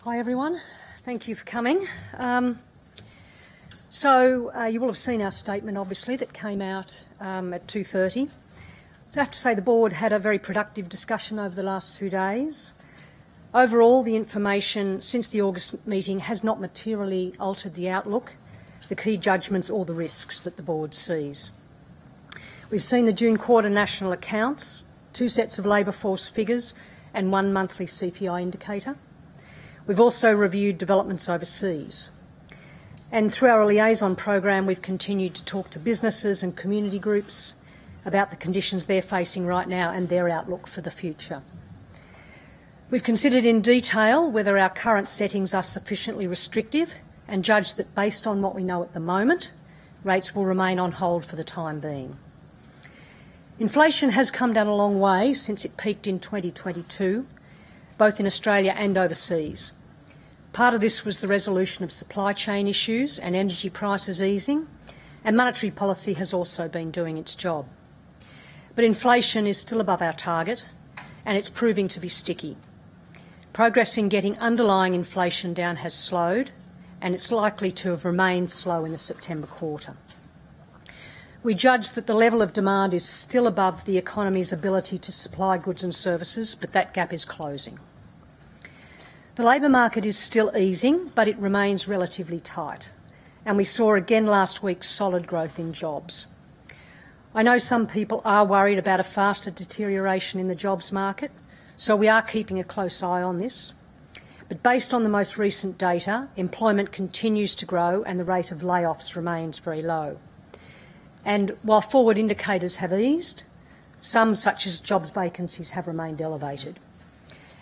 Hi everyone, thank you for coming. You will have seen our statement obviously that came out at 2:30. I have to say the board had a very productive discussion over the last 2 days. Overall, the information since the August meeting has not materially altered the outlook, the key judgments or the risks that the board sees. We've seen the June quarter national accounts, 2 sets of labour force figures and 1 monthly CPI indicator. We've also reviewed developments overseas. And through our liaison program, we've continued to talk to businesses and community groups about the conditions they're facing right now and their outlook for the future. We've considered in detail whether our current settings are sufficiently restrictive and judged that based on what we know at the moment, rates will remain on hold for the time being. Inflation has come down a long way since it peaked in 2022, both in Australia and overseas. Part of this was the resolution of supply chain issues and energy prices easing, and monetary policy has also been doing its job. But inflation is still above our target, and it's proving to be sticky. Progress in getting underlying inflation down has slowed, and it's likely to have remained slow in the September quarter. We judge that the level of demand is still above the economy's ability to supply goods and services, but that gap is closing. The labour market is still easing, but it remains relatively tight, and we saw again last week solid growth in jobs. I know some people are worried about a faster deterioration in the jobs market, so we are keeping a close eye on this. But based on the most recent data, employment continues to grow and the rate of layoffs remains very low. And while forward indicators have eased, some, such as jobs vacancies, have remained elevated.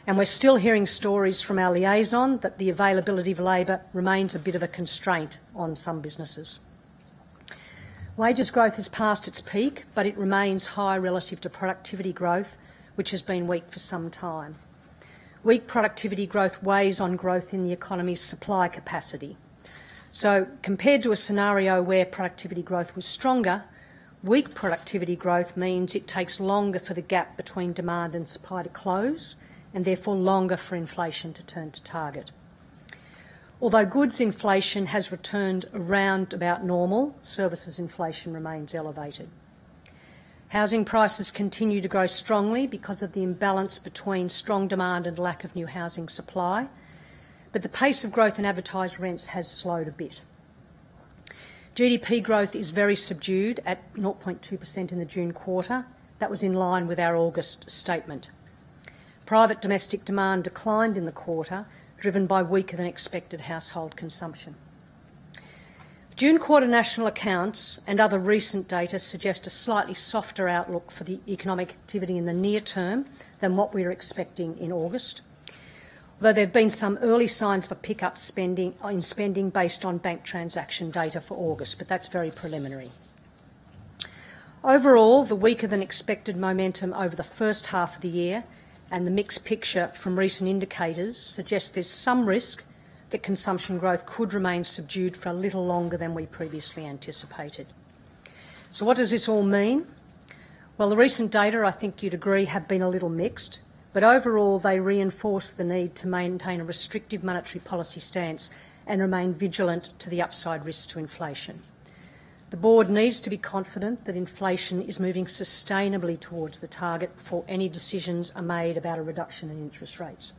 And we're still hearing stories from our liaison that the availability of labour remains a bit of a constraint on some businesses. Wages growth has passed its peak, but it remains high relative to productivity growth, which has been weak for some time. Weak productivity growth weighs on growth in the economy's supply capacity. So compared to a scenario where productivity growth was stronger, weak productivity growth means it takes longer for the gap between demand and supply to close, and therefore longer for inflation to turn to target. Although goods inflation has returned around about normal, services inflation remains elevated. Housing prices continue to grow strongly because of the imbalance between strong demand and lack of new housing supply, but the pace of growth in advertised rents has slowed a bit. GDP growth is very subdued at 0.2% in the June quarter. That was in line with our August statement. Private domestic demand declined in the quarter, driven by weaker than expected household consumption. The June quarter national accounts and other recent data suggest a slightly softer outlook for the economic activity in the near term than what we were expecting in August, although there have been some early signs of a pick-up in spending based on bank transaction data for August, but that's very preliminary. Overall, the weaker than expected momentum over the first half of the year and the mixed picture from recent indicators suggests there's some risk that consumption growth could remain subdued for a little longer than we previously anticipated. So what does this all mean? Well, the recent data, I think you'd agree, have been a little mixed, but overall they reinforce the need to maintain a restrictive monetary policy stance and remain vigilant to the upside risks to inflation. The board needs to be confident that inflation is moving sustainably towards the target before any decisions are made about a reduction in interest rates.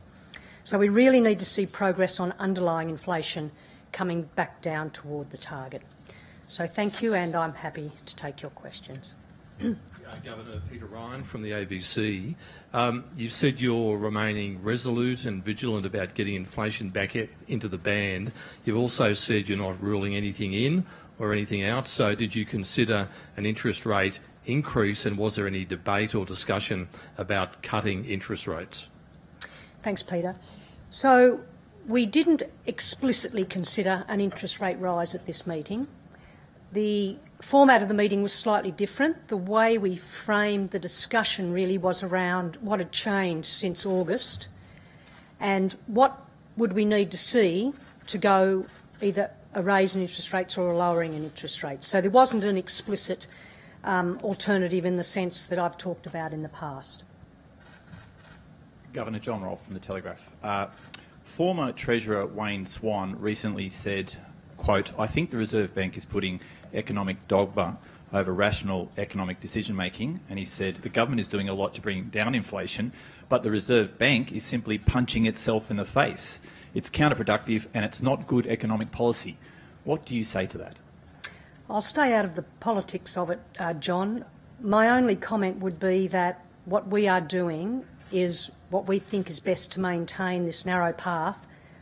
So we really need to see progress on underlying inflation coming back down toward the target. So thank you, and I'm happy to take your questions. Governor Peter Ryan from the ABC. You've said you're remaining resolute and vigilant about getting inflation back into the band. You've also said you're not ruling anything in or anything out. So did you consider an interest rate increase, and was there any debate or discussion about cutting interest rates? Thanks, Peter. So we didn't explicitly consider an interest rate rise at this meeting. The format of the meeting was slightly different. The way we framed the discussion really was around what had changed since August and what would we need to see to go either a raise in interest rates or a lowering in interest rates. So there wasn't an explicit alternative in the sense that I've talked about in the past. Governor John Rolfe from The Telegraph. Former Treasurer Wayne Swan recently said, quote, "I think the Reserve Bank is putting economic dogma over rational economic decision-making," and he said the government is doing a lot to bring down inflation, but the Reserve Bank is simply punching itself in the face. It's counterproductive and it's not good economic policy. What do you say to that? I'll stay out of the politics of it, John. My only comment would be that what we are doing is what we think is best to maintain this narrow path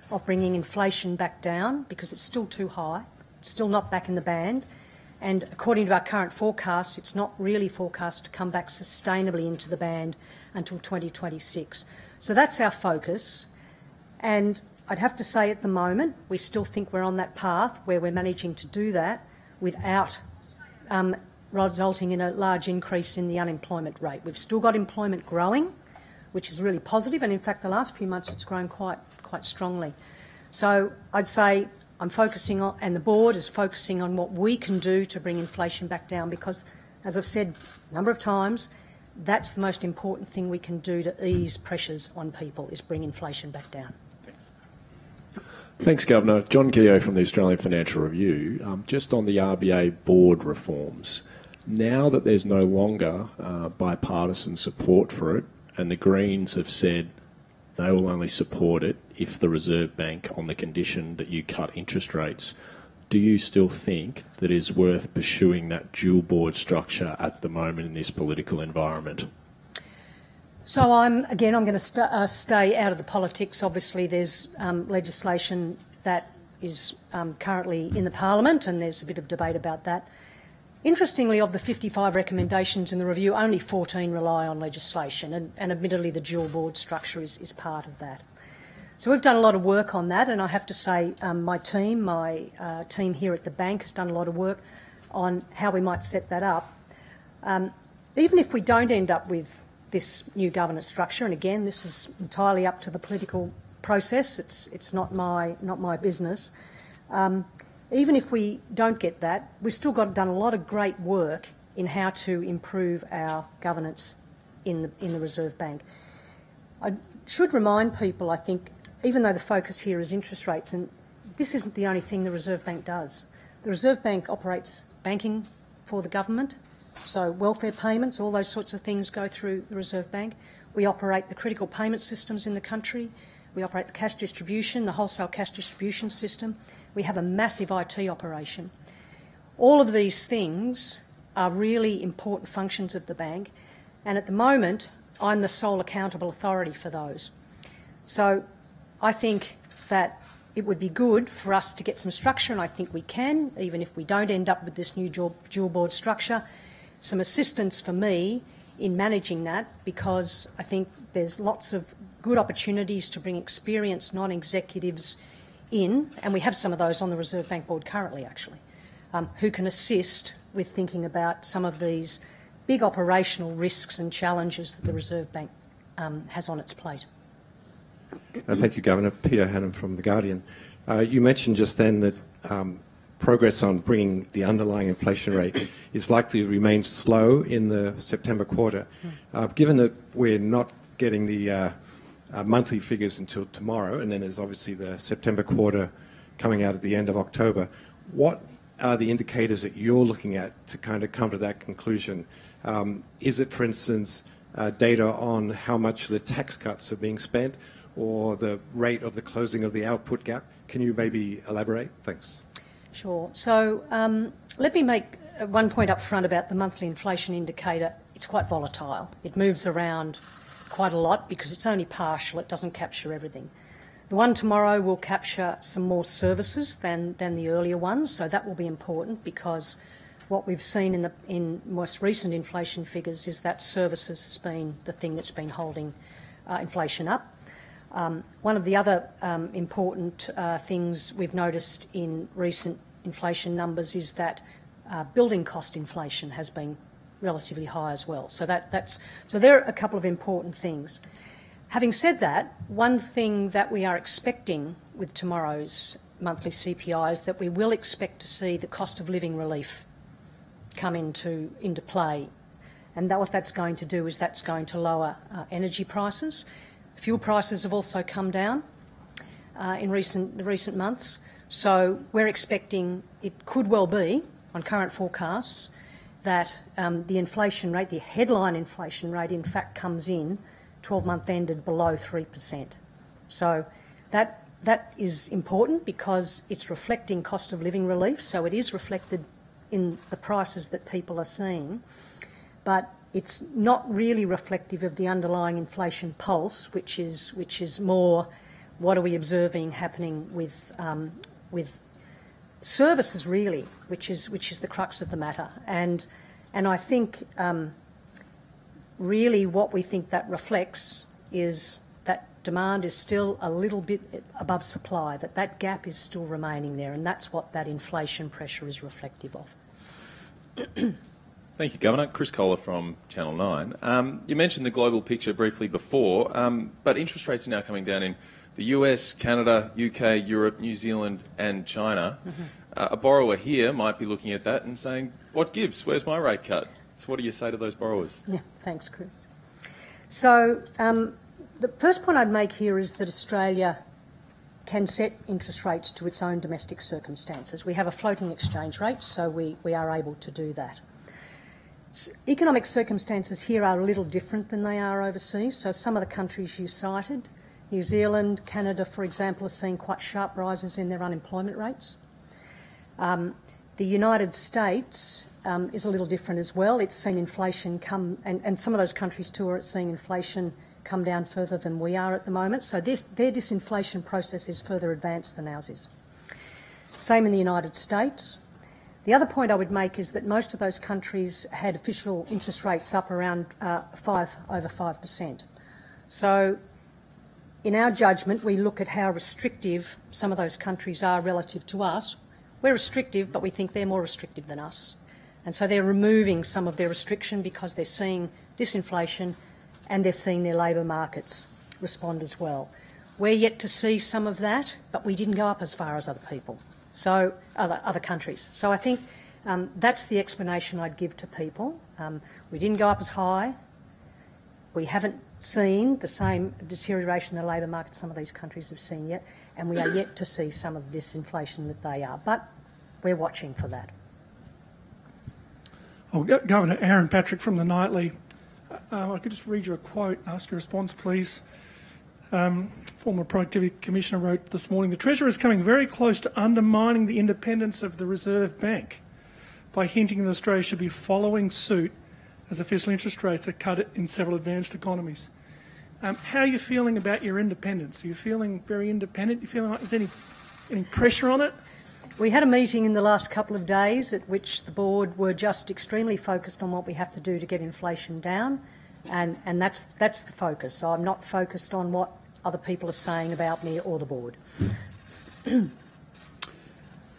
of bringing inflation back down, because it's still too high, it's still not back in the band, and according to our current forecasts, it's not really forecast to come back sustainably into the band until 2026. So that's our focus, and I'd have to say at the moment we still think we're on that path where we're managing to do that without resulting in a large increase in the unemployment rate. We've still got employment growing, which is really positive, and in fact the last few months it's grown quite strongly. So I'd say I'm focusing on, and the board is focusing on what we can do to bring inflation back down, because, as I've said a number of times, that's the most important thing we can do to ease pressures on people, is bring inflation back down. Thanks, Governor. John Keogh from the Australian Financial Review. Just on the RBA board reforms, now that there's no longer bipartisan support for it, and the Greens have said they will only support it if the Reserve Bank, on the condition that you cut interest rates, do you still think that it is worth pursuing that dual board structure at the moment in this political environment? So I'm going to stay out of the politics. Obviously there's legislation that is currently in the Parliament, and there's a bit of debate about that. Interestingly, of the 55 recommendations in the review, only 14 rely on legislation, and admittedly the dual board structure is part of that. So we've done a lot of work on that, and I have to say my team here at the bank has done a lot of work on how we might set that up. Even if we don't end up with this new governance structure, and again this is entirely up to the political process, it's not my business. Even if we don't get that, we've still done a lot of great work in how to improve our governance in the Reserve Bank. I should remind people, I think, even though the focus here is interest rates, and this isn't the only thing the Reserve Bank does. The Reserve Bank operates banking for the government, so welfare payments, all those sorts of things go through the Reserve Bank. We operate the critical payment systems in the country. We operate the cash distribution, the wholesale cash distribution system. We have a massive IT operation. All of these things are really important functions of the bank, and at the moment I'm the sole accountable authority for those. So I think that it would be good for us to get some structure, and I think we can, even if we don't end up with this new dual board structure, some assistance for me in managing that, because I think there's lots of good opportunities to bring experienced non-executives in, and we have some of those on the Reserve Bank board currently actually, who can assist with thinking about some of these big operational risks and challenges that the Reserve Bank has on its plate. Thank you, Governor. Peter Hannam from The Guardian. You mentioned just then that progress on bringing the underlying inflation rate is likely to remain slow in the September quarter. Given that we're not getting the monthly figures until tomorrow, and then there's obviously the September quarter coming out at the end of October, what are the indicators that you're looking at to kind of come to that conclusion? Is it, for instance, data on how much the tax cuts are being spent, or the rate of the closing of the output gap? Can you maybe elaborate? Thanks. Sure. So let me make one point up front about the monthly inflation indicator. It's quite volatile. It moves around quite a lot because it's only partial. It doesn't capture everything. The one tomorrow will capture some more services than the earlier ones, so that will be important, because what we've seen in most recent inflation figures is that services has been the thing that's been holding inflation up. One of the other important things we've noticed in recent inflation numbers is that building cost inflation has been relatively high as well. So so there are a couple of important things. Having said that, one thing that we are expecting with tomorrow's monthly CPI is that we will expect to see the cost of living relief come into play, and what that's going to do is that's going to lower energy prices. Fuel prices have also come down. in recent months. So we're expecting it could well be, on current forecasts, that the inflation rate, the headline inflation rate, in fact comes in 12-month ended below 3%. So that is important because it's reflecting cost of living relief, so it is reflected in the prices that people are seeing, but it's not really reflective of the underlying inflation pulse, which is more what are we observing happening with services, really, which is the crux of the matter. And I think really what we think that reflects is that demand is still a little bit above supply, that gap is still remaining there, and that's what that inflation pressure is reflective of. Thank you, Governor. Chris Kohler from Channel 9. You mentioned the global picture briefly before, but interest rates are now coming down in the US, Canada, UK, Europe, New Zealand and China. A borrower here might be looking at that and saying, what gives? Where's my rate cut? So what do you say to those borrowers? Yeah, thanks, Chris. So the first point I'd make here is that Australia can set interest rates to its own domestic circumstances. We have a floating exchange rate, so we are able to do that. Economic circumstances here are a little different than they are overseas. So some of the countries you cited, New Zealand, Canada, for example, are seeing quite sharp rises in their unemployment rates. The United States is a little different as well. It's seen inflation come, and some of those countries too are seeing inflation come down further than we are at the moment. So their disinflation process is further advanced than ours is. Same in the United States. The other point I would make is that most of those countries had official interest rates up around over 5%. So in our judgment, we look at how restrictive some of those countries are relative to us. We're restrictive, but we think they're more restrictive than us. And so they're removing some of their restriction because they're seeing disinflation and they're seeing their labour markets respond as well. We're yet to see some of that, but we didn't go up as far as other people, so other countries. So I think that's the explanation I'd give to people. We didn't go up as high. We haven't seen the same deterioration in the labour market some of these countries have seen yet, and we are yet to see some of the disinflation that they are. But we're watching for that. Oh, Governor Aaron Patrick from the Nightly. I could just read you a quote, ask your response, please. Former Productivity Commissioner wrote this morning, the Treasurer is coming very close to undermining the independence of the Reserve Bank by hinting that Australia should be following suit as official interest rates are cut in several advanced economies. How are you feeling about your independence? Are you feeling very independent? Are you feeling like there's any pressure on it? We had a meeting in the last couple of days at which the board were just extremely focused on what we have to do to get inflation down, and that's the focus. So I'm not focused on what other people are saying about me or the board.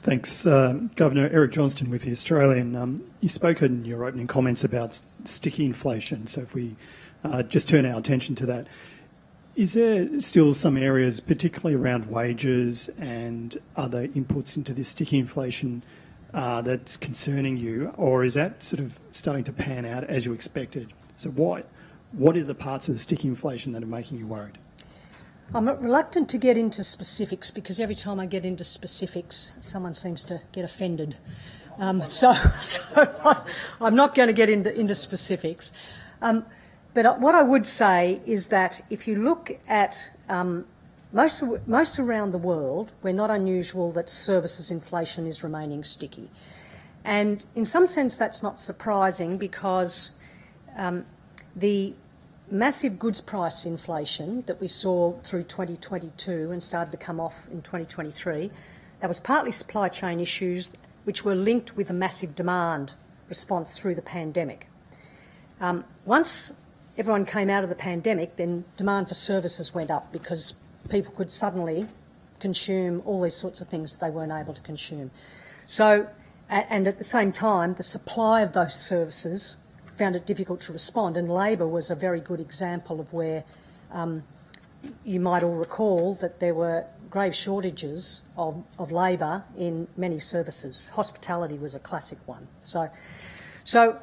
Thanks. Governor Eric Johnston with The Australian. You spoke in your opening comments about sticky inflation, so if we just turn our attention to that. Is there still some areas, particularly around wages and other inputs into this sticky inflation, that's concerning you, or is that sort of starting to pan out as you expected? So what are the parts of the sticky inflation that are making you worried? I'm reluctant to get into specifics because every time I get into specifics, someone seems to get offended. So I'm not going to get into specifics. But what I would say is that if you look at most around the world, we're not unusual that services inflation is remaining sticky. And in some sense that's not surprising because the massive goods price inflation that we saw through 2022 and started to come off in 2023, that was partly supply chain issues which were linked with a massive demand response through the pandemic. Once everyone came out of the pandemic, then demand for services went up because people could suddenly consume all these sorts of things that they weren't able to consume. So, and at the same time, the supply of those services found it difficult to respond, and labour was a very good example of where you might all recall that there were grave shortages of labour in many services. Hospitality was a classic one. So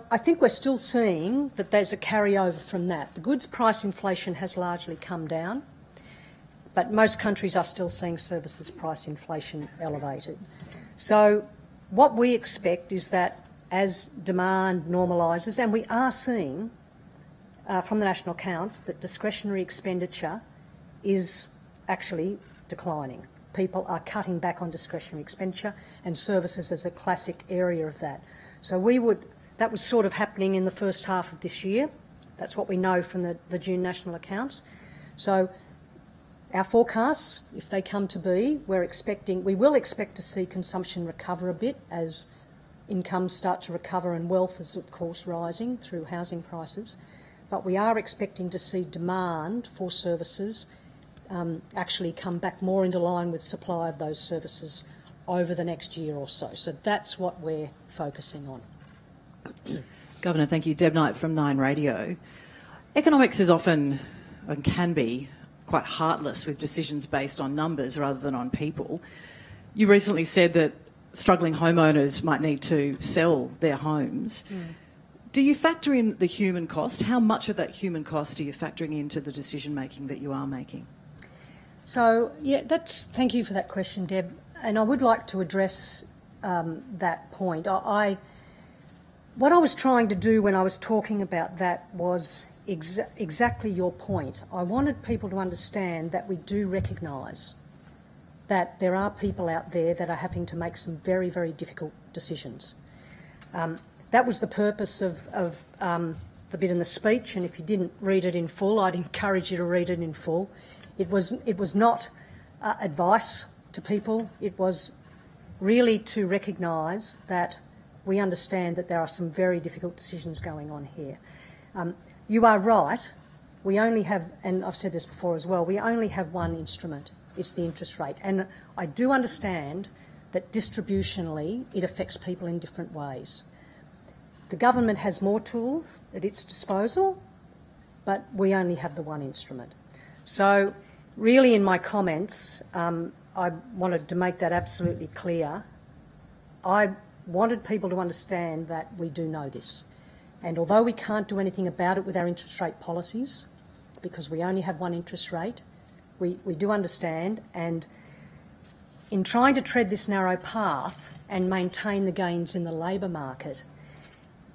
I think we're still seeing that there's a carryover from that. The goods price inflation has largely come down. but most countries are still seeing services price inflation elevated. So what we expect is that as demand normalises, and we are seeing from the national accounts that discretionary expenditure is actually declining. People are cutting back on discretionary expenditure, and services is a classic area of that. So that was sort of happening in the first half of this year. That's what we know from the June national accounts. So our forecasts, if they come to be, we will expect to see consumption recover a bit as incomes start to recover, and wealth is, of course, rising through housing prices. But we are expecting to see demand for services actually come back more into line with supply of those services over the next year or so. So that's what we're focusing on. Governor, thank you. Deb Knight from 9 Radio. Economics is often, and can be, quite heartless with decisions based on numbers rather than on people. You recently said that struggling homeowners might need to sell their homes. Do you factor in the human cost? How much of that human cost are you factoring into the decision-making that you are making? So, yeah, thank you for that question, Deb. And I would like to address that point. What I was trying to do when I was talking about that was exactly your point. I wanted people to understand that we do recognise that there are people out there that are having to make some very, very difficult decisions. That was the purpose of the bit in the speech, and if you didn't read it in full, I'd encourage you to read it in full. It was not advice to people. It was really to recognise that we understand that there are some very difficult decisions going on here. You are right. We only have, and I've said this before as well, we only have one instrument. It's the interest rate. And I do understand that distributionally it affects people in different ways. The government has more tools at its disposal, but we only have the one instrument. So really in my comments, I wanted to make that absolutely clear. I wanted people to understand that we do know this. And although we can't do anything about it with our interest rate policies, because we only have one interest rate, we do understand, and in trying to tread this narrow path and maintain the gains in the labour market,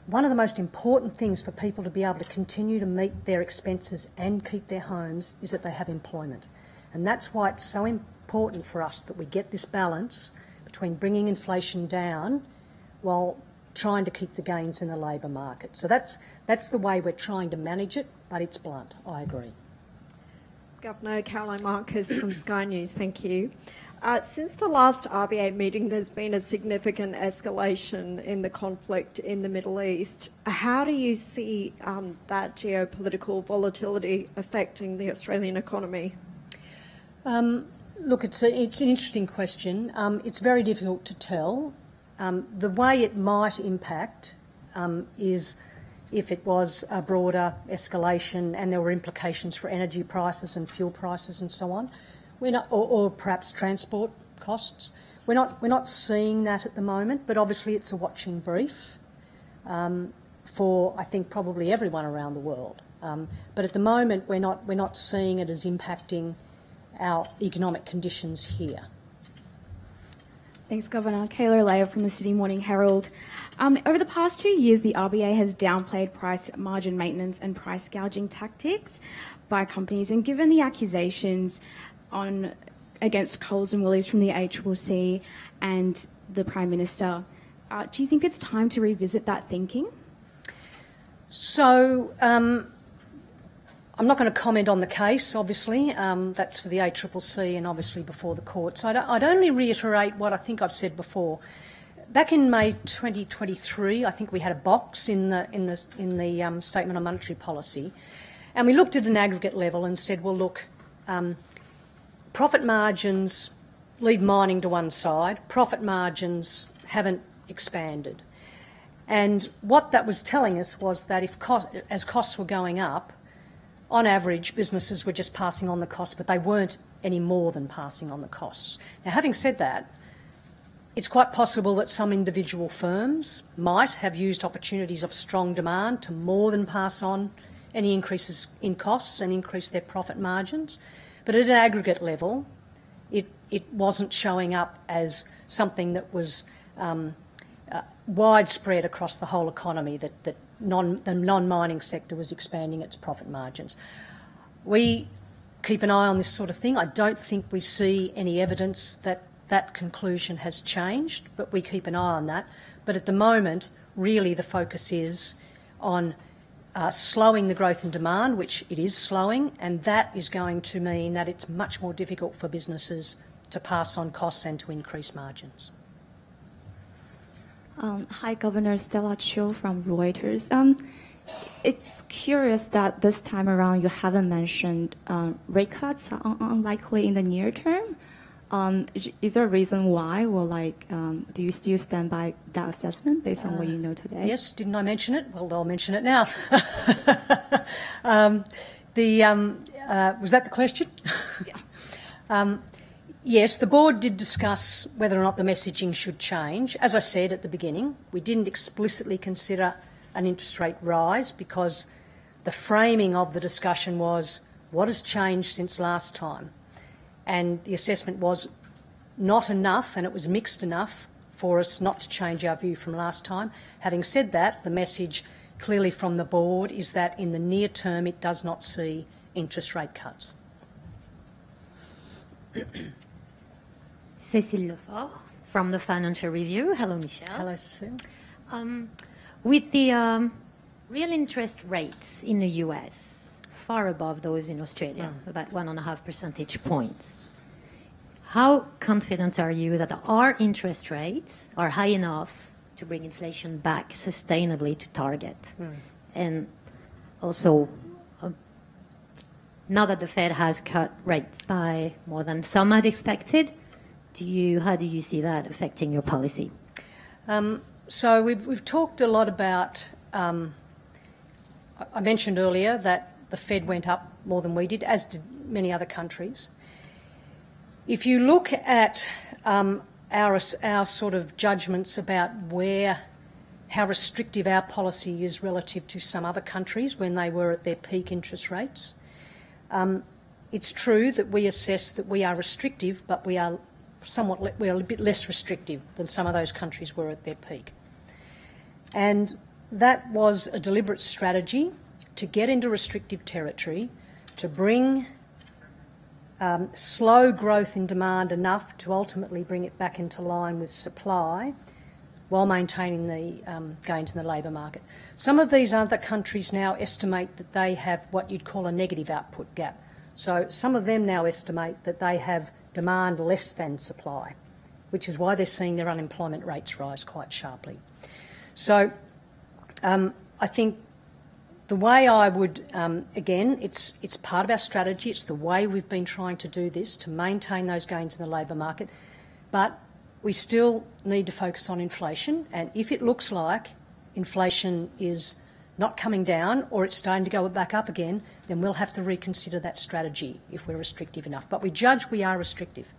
one of the most important things for people to be able to continue to meet their expenses and keep their homes is that they have employment. And that's why it's so important for us that we get this balance between bringing inflation down while trying to keep the gains in the labour market. So that's the way we're trying to manage it, but it's blunt, I agree. Governor Caroline Marcus from Sky News, thank you. Since the last RBA meeting, there's been a significant escalation in the conflict in the Middle East. How do you see that geopolitical volatility affecting the Australian economy? Look, it's an interesting question. It's very difficult to tell. The way it might impact is if it was a broader escalation and there were implications for energy prices and fuel prices and so on. We're not, or perhaps transport costs. We're not seeing that at the moment, but obviously it's a watching brief for, I think, probably everyone around the world. But at the moment, we're not seeing it as impacting our economic conditions here. Thanks, Governor. Kayla Olea from the Sydney Morning Herald. Over the past 2 years, the RBA has downplayed price margin maintenance and price gouging tactics by companies, and given the accusations against Coles and Woolies from the ACCC and the Prime Minister, do you think it's time to revisit that thinking? So, I'm not going to comment on the case, obviously. That's for the ACCC and obviously before the courts. I'd only reiterate what I think I've said before. Back in May 2023, I think we had a box in the Statement on Monetary Policy, and we looked at an aggregate level and said, well, look, profit margins, leave mining to one side, profit margins haven't expanded. And what that was telling us was that as costs were going up, on average, businesses were just passing on the costs, but they weren't any more than passing on the costs. Now, having said that, it's quite possible that some individual firms might have used opportunities of strong demand to more than pass on any increases in costs and increase their profit margins. But at an aggregate level, it wasn't showing up as something that was widespread across the whole economy, that the non-mining sector was expanding its profit margins. We keep an eye on this sort of thing. I don't think we see any evidence that that conclusion has changed, but we keep an eye on that. But at the moment, really the focus is on slowing the growth in demand, which it is slowing, and that is going to mean that it's much more difficult for businesses to pass on costs and to increase margins. Hi, Governor. Stella Chiu from Reuters. It's curious that this time around you haven't mentioned rate cuts are unlikely in the near term. Is there a reason why, or do you still stand by that assessment based on what you know today? Yes, didn't I mention it? Well, I'll mention it now. Was that the question? Yeah. Yes, the board did discuss whether or not the messaging should change. As I said at the beginning, we didn't explicitly consider an interest rate rise because the framing of the discussion was what has changed since last time. And the assessment was not enough, and it was mixed enough for us not to change our view from last time. Having said that, the message clearly from the board is that in the near term it does not see interest rate cuts. Cécile Lefort from the Financial Review. Hello, Michelle. Hello, Cecile. With the real interest rates in the US far above those in Australia, about 1.5 percentage points, how confident are you that our interest rates are high enough to bring inflation back sustainably to target? And also, now that the Fed has cut rates by more than some had expected, how do you see that affecting your policy? So we've talked a lot about, I mentioned earlier that the Fed went up more than we did, as did many other countries. If you look at our sort of judgments about how restrictive our policy is relative to some other countries when they were at their peak interest rates, it's true that we assess that we are restrictive, but we are a bit less restrictive than some of those countries were at their peak. And that was a deliberate strategy to get into restrictive territory, to bring slow growth in demand enough to ultimately bring it back into line with supply while maintaining the gains in the labour market. Some of these other countries now estimate that they have what you'd call a negative output gap. So some of them now estimate that they have demand less than supply, which is why they're seeing their unemployment rates rise quite sharply. So I think the way I would, again, it's part of our strategy, it's the way we've been trying to do this, to maintain those gains in the labour market, but we still need to focus on inflation, and if it looks like inflation is not coming down or it's starting to go back up again, then we'll have to reconsider that strategy if we're restrictive enough. But we judge we are restrictive.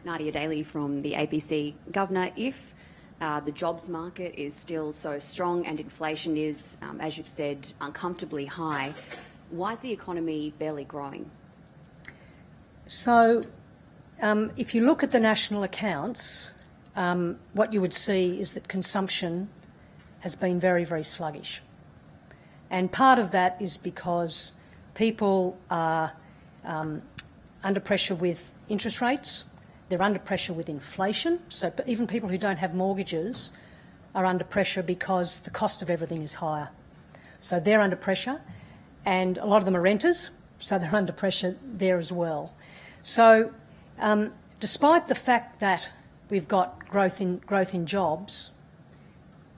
Nadia Daly from the ABC. Governor, if the jobs market is still so strong and inflation is, as you've said, uncomfortably high, why is the economy barely growing? So if you look at the national accounts, what you would see is that consumption has been very, very sluggish. And part of that is because people are under pressure with interest rates, they're under pressure with inflation, so even people who don't have mortgages are under pressure because the cost of everything is higher. So they're under pressure, and a lot of them are renters, so they're under pressure there as well. So despite the fact that we've got growth in jobs,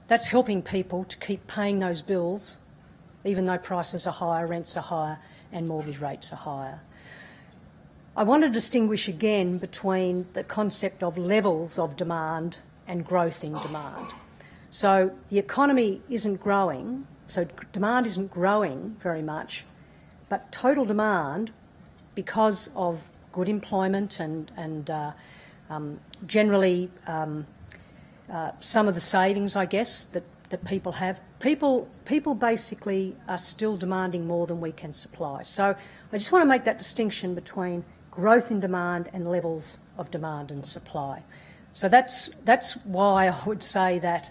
that's helping people to keep paying those bills even though prices are higher, rents are higher and mortgage rates are higher. I want to distinguish again between the concept of levels of demand and growth in demand. So the economy isn't growing, so demand isn't growing very much, but total demand, because of good employment and generally some of the savings, I guess, that that people have. People basically are still demanding more than we can supply. So I just want to make that distinction between growth in demand and levels of demand and supply. So that's why I would say that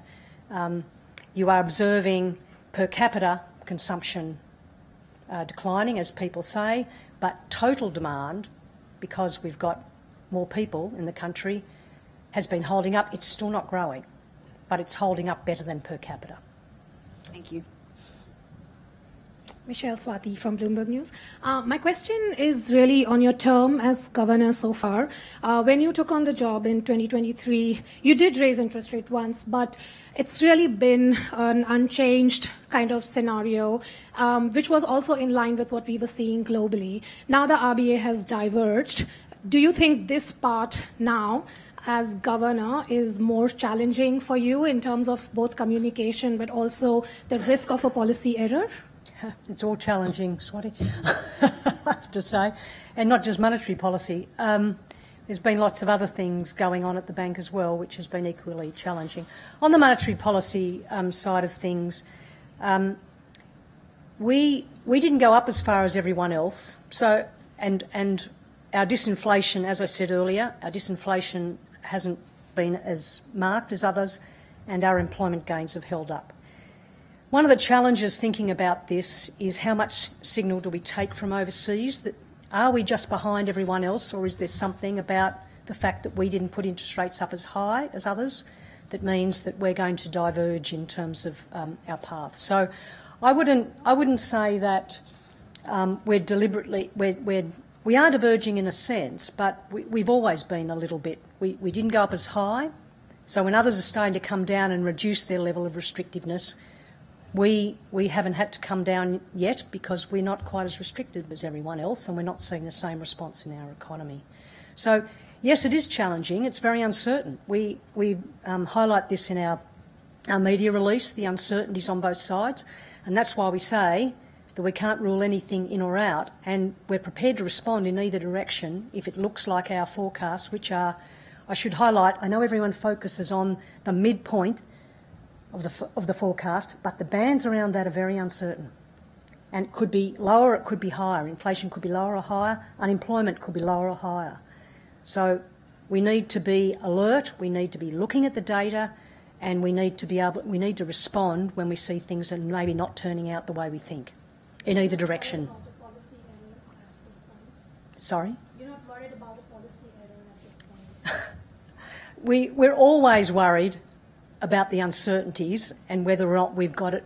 you are observing per capita consumption declining, as people say, but total demand, because we've got more people in the country, has been holding up. It's still not growing, but it's holding up better than per capita. Thank you. Michelle Swati from Bloomberg News. My question is really on your term as governor so far. When you took on the job in 2023, you did raise interest rate once, but it's really been an unchanged kind of scenario, which was also in line with what we were seeing globally. Now the RBA has diverged. Do you think this part now, as governor, is more challenging for you in terms of both communication but also the risk of a policy error? It's all challenging, Swati, I have to say, and not just monetary policy. There's been lots of other things going on at the bank as well, which has been equally challenging. On the monetary policy side of things, we didn't go up as far as everyone else. So, and our disinflation, as I said earlier, our disinflation hasn't been as marked as others, and our employment gains have held up. One of the challenges thinking about this is how much signal do we take from overseas? That are we just behind everyone else, or is there something about the fact that we didn't put interest rates up as high as others that means that we're going to diverge in terms of our path? So I wouldn't say that we're deliberately we are diverging in a sense, but we've always been a little bit. We didn't go up as high, so when others are starting to come down and reduce their level of restrictiveness, we haven't had to come down yet because we're not quite as restricted as everyone else, and we're not seeing the same response in our economy. So yes, it is challenging. It's very uncertain. We highlight this in our media release, the uncertainties on both sides, and that's why we say that we can't rule anything in or out, and we're prepared to respond in either direction if it looks like our forecasts, which are, I should highlight, I know everyone focuses on the midpoint of the forecast, but the bands around that are very uncertain. And it could be lower, it could be higher. Inflation could be lower or higher. Unemployment could be lower or higher. So we need to be alert, we need to be looking at the data, and we need to respond when we see things that maybe not turning out the way we think, in either direction. Sorry? You're not worried about the policy error at this point? We're always worried about the uncertainties and whether or not we've got it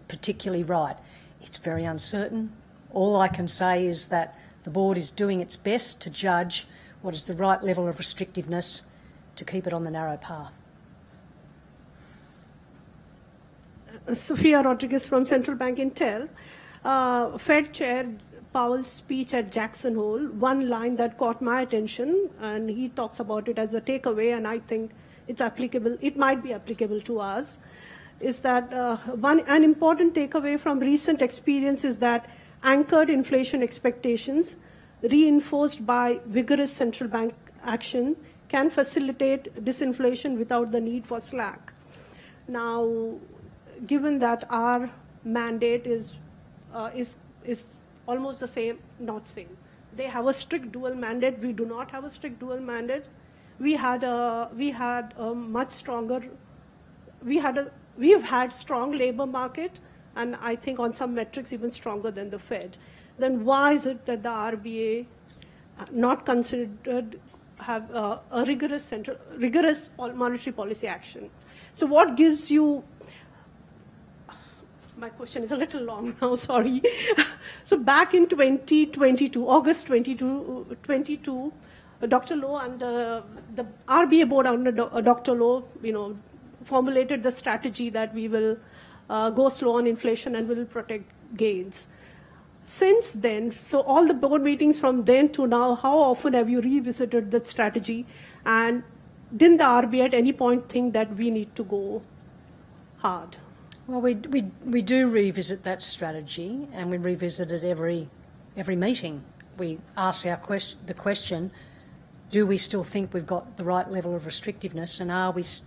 particularly right. It's very uncertain. All I can say is that the board is doing its best to judge what is the right level of restrictiveness to keep it on the narrow path. Sophia Rodriguez from Central Bank Intel. Fed Chair Powell's speech at Jackson Hole, one line that caught my attention, and he talks about it as a takeaway, and I think it's applicable, it might be applicable to us, is that an important takeaway from recent experience is that anchored inflation expectations reinforced by vigorous central bank action can facilitate disinflation without the need for slack. Now, given that our mandate is almost the same, not same. They have a strict dual mandate. We do not have a strict dual mandate. We've had strong labor market, and I think on some metrics even stronger than the Fed. Then why is it that the RBA not considered have a rigorous monetary policy action? So what gives you? My question is a little long now, sorry. So back in 2022, August 2022, Dr. Lowe and the RBA board under Dr. Lowe, formulated the strategy that we will go slow on inflation and will protect gains. Since then, so all the board meetings from then to now, how often have you revisited that strategy? And didn't the RBA at any point think that we need to go hard? Well, we do revisit that strategy, and we revisit it every meeting. We ask the question, do we still think we've got the right level of restrictiveness, and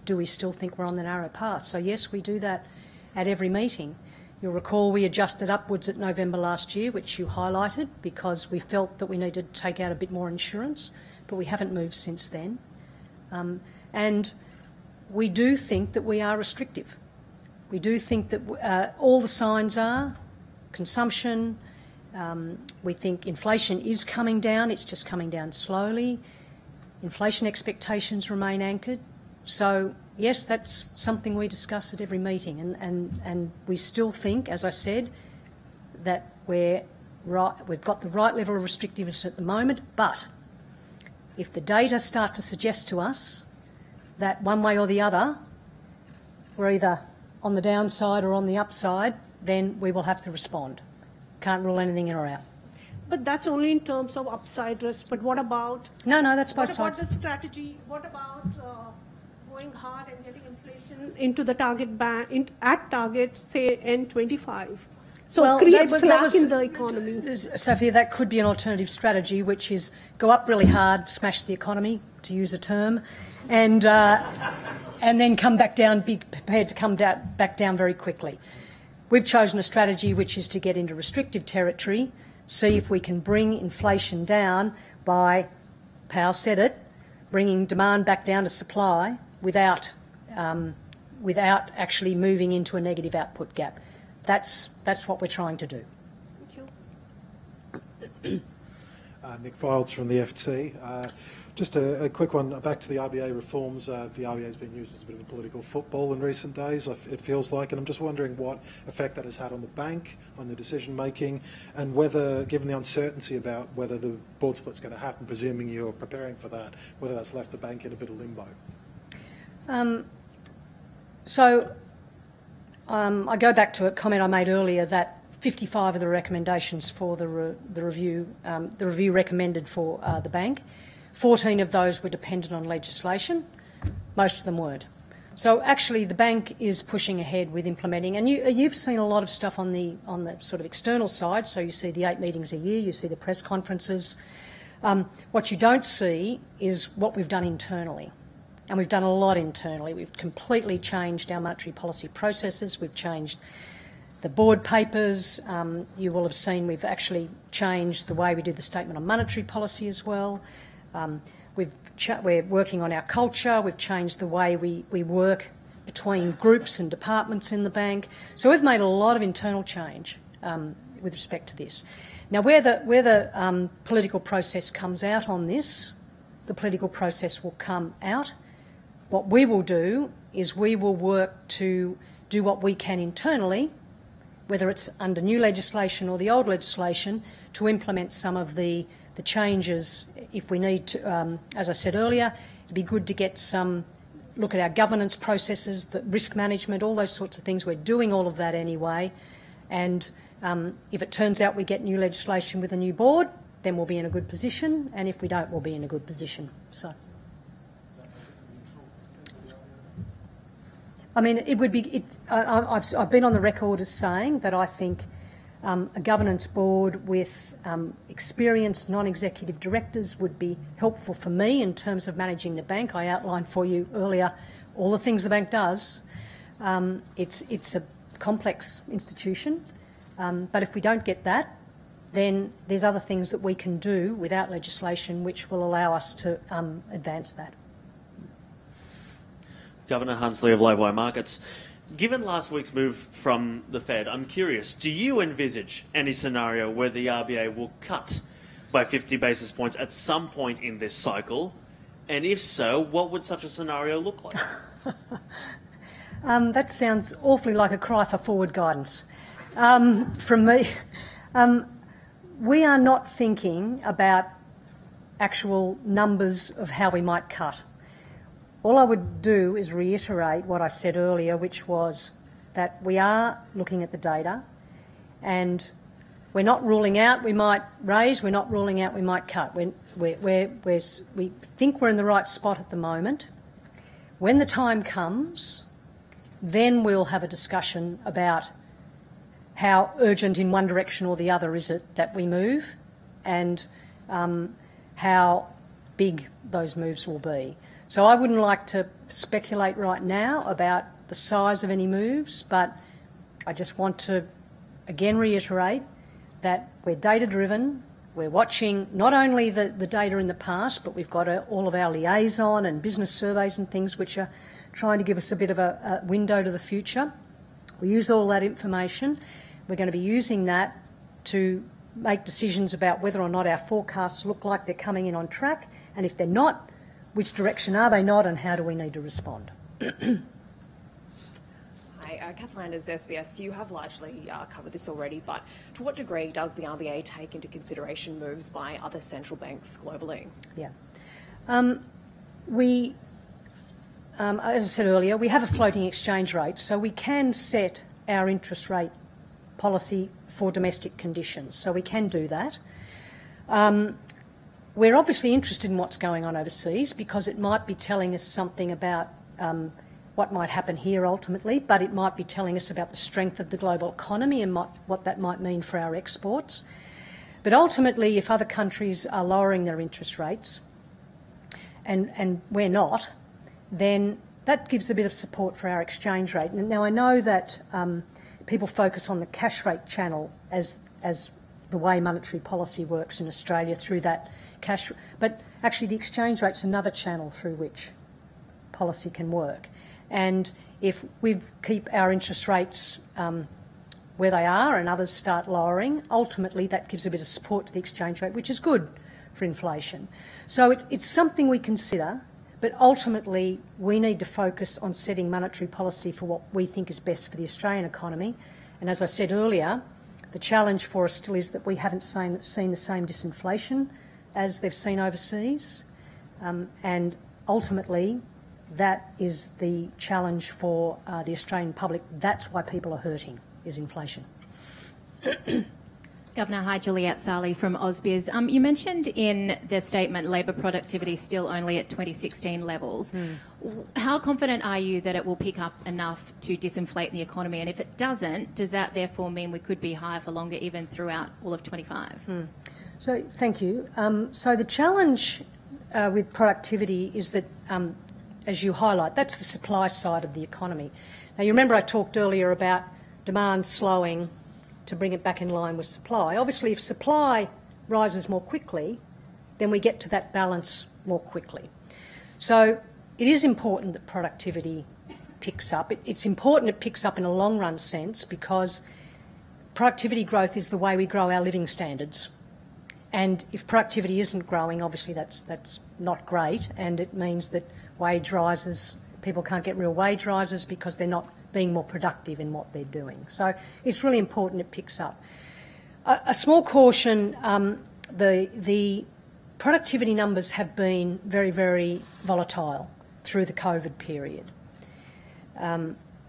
do we still think we're on the narrow path? So yes, we do that at every meeting. You'll recall we adjusted upwards at November last year, which you highlighted, because we felt that we needed to take out a bit more insurance, but we haven't moved since then. And we do think that we are restrictive. We do think that all the signs are consumption. We think inflation is coming down. It's just coming down slowly. Inflation expectations remain anchored. So, yes, that's something we discuss at every meeting. And we still think, as I said, that we've got the right level of restrictiveness at the moment. But if the data start to suggest to us that one way or the other we're either on the downside or on the upside, then we will have to respond. Can't rule anything in or out. But that's only in terms of upside risk. But what about... No, that's both sides. What about the strategy? What about going hard and getting inflation into the target band, at target, say, N25? So create slack in the economy. Sophia, that could be an alternative strategy, which is go up really hard, smash the economy, to use a term, and then come back down, be prepared to come back down very quickly. We've chosen a strategy which is to get into restrictive territory, see if we can bring inflation down by, Powell said it, bringing demand back down to supply without actually moving into a negative output gap. That's what we're trying to do. Thank you. Nick Fildes from the FT. Just a quick one back to the RBA reforms. The RBA has been used as a bit of a political football in recent days, it feels like, and I'm just wondering what effect that has had on the bank, on the decision making, and whether, given the uncertainty about whether the board split's going to happen, presuming you're preparing for that, whether that's left the bank in a bit of limbo. I go back to a comment I made earlier that 55 of the recommendations for the review recommended for the bank. 14 of those were dependent on legislation. Most of them weren't. So actually, the bank is pushing ahead with implementing, and you've seen a lot of stuff on the sort of external side. So you see the 8 meetings a year, you see the press conferences. What you don't see is what we've done internally. And we've done a lot internally. We've completely changed our monetary policy processes. We've changed the board papers. You will have seen we've actually changed the way we do the statement on monetary policy as well. We're working on our culture. We've changed the way we work between groups and departments in the bank. So we've made a lot of internal change with respect to this. Now, where the political process comes out on this, the political process will come out. What we will do is we will work to do what we can internally, whether it's under new legislation or the old legislation, to implement some of the changes if we need to. As I said earlier, it'd be good to get look at our governance processes, the risk management, all those sorts of things. We're doing all of that anyway. And if it turns out we get new legislation with a new board, then we'll be in a good position. And if we don't, we'll be in a good position. So. I mean, it would be. I've been on the record as saying that I think a governance board with experienced non-executive directors would be helpful for me in terms of managing the bank. I outlined for you earlier all the things the bank does. It's a complex institution, but if we don't get that, then there's other things that we can do without legislation which will allow us to advance that. Governor Hunsley of Labour Markets. Given last week's move from the Fed, I'm curious, do you envisage any scenario where the RBA will cut by 50 basis points at some point in this cycle? And if so, what would such a scenario look like? That sounds awfully like a cry for forward guidance from me. We are not thinking about actual numbers of how we might cut. All I would do is reiterate what I said earlier, which was that we are looking at the data and we're not ruling out we might raise, we're not ruling out we might cut. We think we're in the right spot at the moment. When the time comes, then we'll have a discussion about how urgent in one direction or the other is it that we move and how big those moves will be. So I wouldn't like to speculate right now about the size of any moves, but I just want to again reiterate that we're data-driven. We're watching not only the data in the past, but we've got all of our liaison and business surveys and things which are trying to give us a bit of a window to the future. We use all that information. We're going to be using that to make decisions about whether or not our forecasts look like they're coming in on track, and if they're not, which direction are they not, and how do we need to respond? Hi, Kath Landers, SBS. You have largely covered this already, but to what degree does the RBA take into consideration moves by other central banks globally? Yeah. As I said earlier, we have a floating exchange rate, so we can set our interest rate policy for domestic conditions, so we can do that. We're obviously interested in what's going on overseas because it might be telling us something about what might happen here ultimately, but it might be telling us about the strength of the global economy and what that might mean for our exports. But ultimately, if other countries are lowering their interest rates and we're not, then that gives a bit of support for our exchange rate. Now, I know that people focus on the cash rate channel as the way monetary policy works in Australia through that cash, but actually the exchange rate's another channel through which policy can work. And if we keep our interest rates where they are and others start lowering, ultimately that gives a bit of support to the exchange rate, which is good for inflation. So it's something we consider, but ultimately we need to focus on setting monetary policy for what we think is best for the Australian economy. And as I said earlier, the challenge for us still is that we haven't seen the same disinflation as they've seen overseas. And ultimately, that is the challenge for the Australian public. That's why people are hurting, is inflation. Governor, hi, Juliette Sarli from AusBiz. You mentioned in the statement labour productivity still only at 2016 levels. How confident are you that it will pick up enough to disinflate the economy? And if it doesn't, does that therefore mean we could be higher for longer, even throughout all of 25? So, thank you. So the challenge with productivity is that, as you highlight, that's the supply side of the economy. Now, you remember I talked earlier about demand slowing to bring it back in line with supply. Obviously, if supply rises more quickly, then we get to that balance more quickly. So it is important that productivity picks up. It's important it picks up in a long-run sense because productivity growth is the way we grow our living standards. And if productivity isn't growing, obviously that's not great, and it means that wage rises, people can't get real wage rises because they're not being more productive in what they're doing. So it's really important it picks up. A small caution, the productivity numbers have been very, very volatile through the COVID period.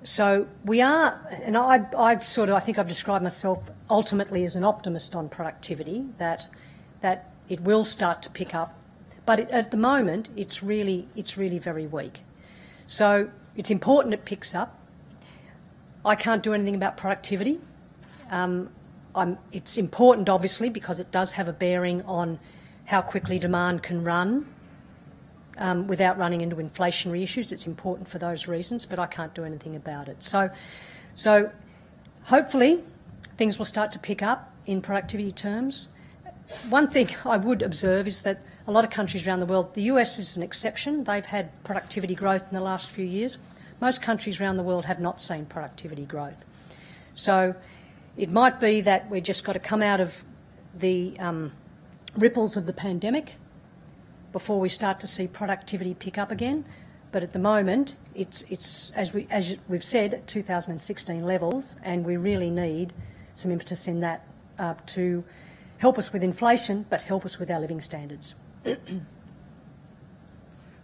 So we are, and I think I've described myself ultimately as an optimist on productivity, that it will start to pick up, but at the moment it's really very weak. So it's important it picks up. I can't do anything about productivity. It's important, obviously, because it does have a bearing on how quickly demand can run without running into inflationary issues. It's important for those reasons, but I can't do anything about it. So hopefully things will start to pick up in productivity terms. One thing I would observe is that a lot of countries around the world, the US is an exception. They've had productivity growth in the last few years. Most countries around the world have not seen productivity growth. So it might be that we've just got to come out of the ripples of the pandemic before we start to see productivity pick up again. But at the moment, it's as we've said, at 2016 levels, and we really need some impetus in that to help us with inflation, but help us with our living standards.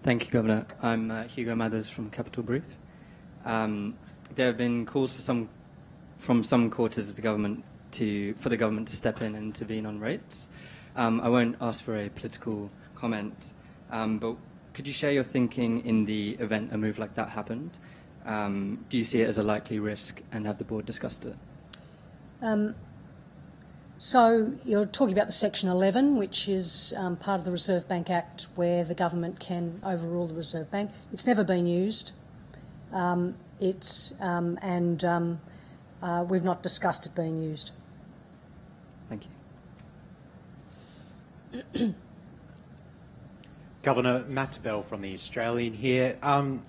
Thank you, Governor. I'm Hugo Mathers from Capital Brief. There have been calls from some quarters of the government for the government to step in and intervene on rates. I won't ask for a political comment, but could you share your thinking in the event a move like that happened? Do you see it as a likely risk, and have the board discussed it? So you're talking about the Section 11, which is part of the Reserve Bank Act, where the government can overrule the Reserve Bank. It's never been used. we've not discussed it being used. Thank you. Governor, Matt Bell from The Australian here.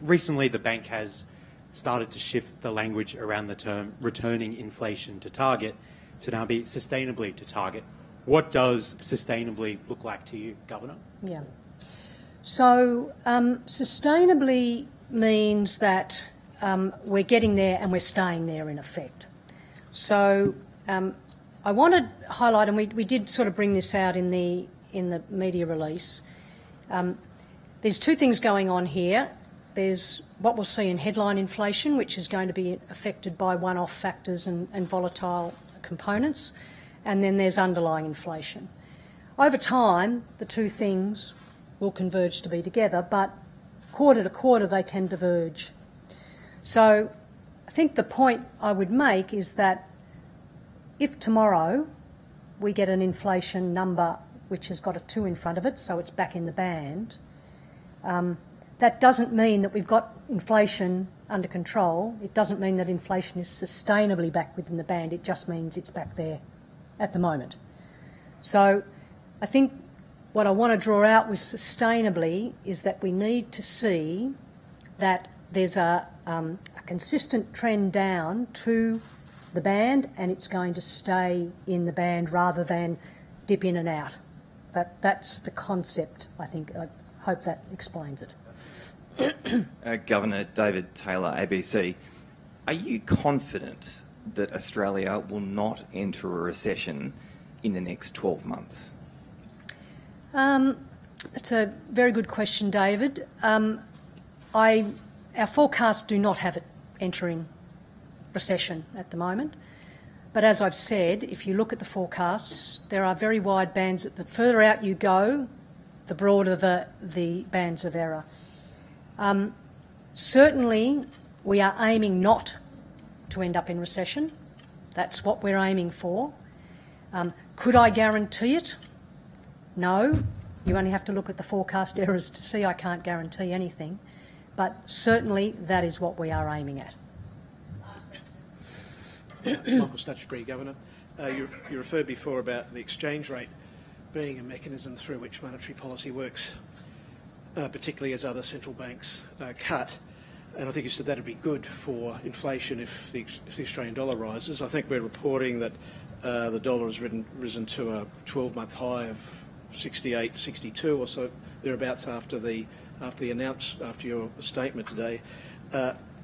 Recently, the bank has started to shift the language around the term returning inflation to target to now be sustainably to target. What does sustainably look like to you, Governor? Yeah. So sustainably means that we're getting there and we're staying there in effect. So I want to highlight, and we did sort of bring this out in the media release. There's two things going on here. There's what we'll see in headline inflation, which is going to be affected by one-off factors and volatile components, and then there's underlying inflation. Over time, the two things will converge to be together, but quarter to quarter they can diverge. So I think the point I would make is that if tomorrow we get an inflation number which has got a 2 in front of it, so it's back in the band, that doesn't mean that we've got inflation under control. It doesn't mean that inflation is sustainably back within the band. It just means it's back there at the moment. So I think what I want to draw out with sustainably is that we need to see that there's a consistent trend down to the band, and it's going to stay in the band rather than dip in and out. That's the concept, I think. I hope that explains it. Governor David Taylor, ABC. Are you confident that Australia will not enter a recession in the next 12 months? It's a very good question, David. Our forecasts do not have it entering recession at the moment. But as I've said, if you look at the forecasts, there are very wide bands. The further out you go, the broader the bands of error. Certainly, we are aiming not to end up in recession. That's what we're aiming for. Could I guarantee it? No. You only have to look at the forecast errors to see I can't guarantee anything. But certainly, that is what we are aiming at. Michael Stutchbury, Governor. You referred before about the exchange rate being a mechanism through which monetary policy works, particularly as other central banks cut. And I think you said that would be good for inflation if the Australian dollar rises. I think we're reporting that the dollar has risen to a 12-month high of 68, 62 or so, thereabouts after your statement today.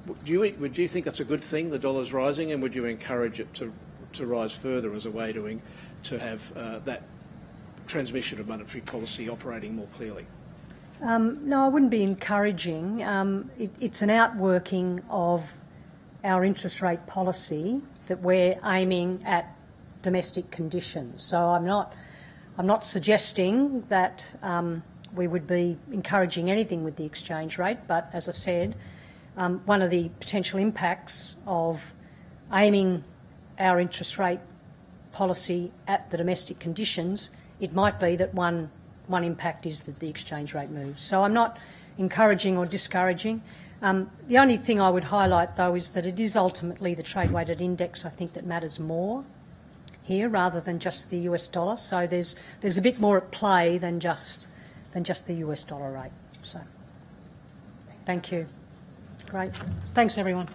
Would you think that's a good thing, the dollar's rising, and would you encourage it to rise further as a way to have that transmission of monetary policy operating more clearly? No, I wouldn't be encouraging. It's an outworking of our interest rate policy that we're aiming at domestic conditions. So I'm not suggesting that we would be encouraging anything with the exchange rate, but as I said, one of the potential impacts of aiming our interest rate policy at the domestic conditions, it might be that one impact is that the exchange rate moves. So I'm not encouraging or discouraging. The only thing I would highlight, though, is that it is ultimately the trade-weighted index, I think, that matters more here rather than just the US dollar. So there's a bit more at play than just the US dollar rate. So thank you. Great. Thanks, everyone.